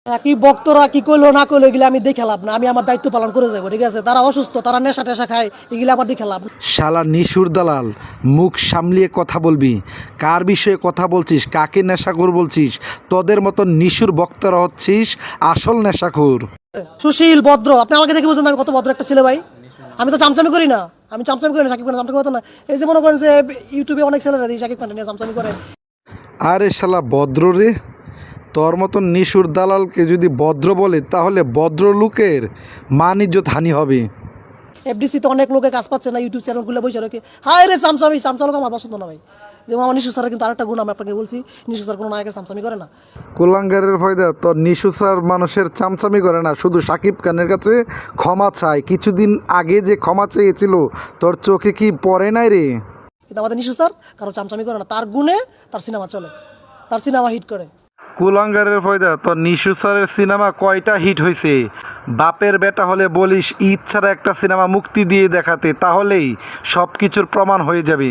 কি বক্তরা কি কইলো না কইলো এগুলো আমি দেখে লাভ না, আমি আমার দায়িত্ব পালন করে যাবো, ঠিক আছে? তারা অসুস্থ, তারা নেশা টেশা খায়, এগুলো আমার দেখে লাভ না। শালা নিশুর দালাল, মুখ সামলিয়ে কথা বলবি। কার বিষয়ে কথা বলছিস, কাকে নেশাখোর বলছিস? তোদের মতন নিশুর বক্তারা হচ্ছিস আসল নেশাখোর। সুশীল ভদ্র, আপনি আমাকে দেখে বুঝলেন আমি কত ভদ্র একটা ছেলে ভাই? আমি তো চামচামি করি না, আমি চামচামি করি না, সাকিব খান চামচামি করতো না। এই যে মনে করেন যে ইউটিউবে অনেক ছেলেরা দিই সাকিব খান নিয়ে চামচামি করে। আরে শালা ভদ্র রে, তোর মতন নিশুর দালালকে যদি ভদ্র বলে তাহলে ভদ্র লোকের মান ইজ্জত হানি হবে। এফডিসি তো অনেক লোকে কাজ পাচ্ছে না, ইউটিউব চ্যানেল খুলে বসে রেখে হায় রে চামচামি, চামচালোক আমার পছন্দ না ভাই। যেমন আমার নিশু স্যারের কিন্তু আরেকটা গুণ আমি আপনাকে বলছি, নিশু স্যার কোনো নায়কের চামচামি করে না। কুলাঙ্গারের ফয়দা তোর নিশু স্যার মানুষের চামচামি করে না, শুধু সাকিব খানের কাছে ক্ষমা চায়। কিছুদিন আগে যে ক্ষমা চেয়েছিল তোর চোখে কি পড়ে নাই রে? কিন্তু আমাদের নিশু স্যার কারো চামচামি করে না, তার গুণে তার সিনেমা চলে, তার সিনেমা হিট করে। কুলাঙ্গারের ফয়দা তোর নিশু স্যারের সিনেমা কয়টা হিট হয়েছে? বাপের বেটা হলে বলিস ঈদ ছাড়া একটা সিনেমা মুক্তি দিয়ে দেখাতে, তাহলেই সব কিছুর প্রমাণ হয়ে যাবে।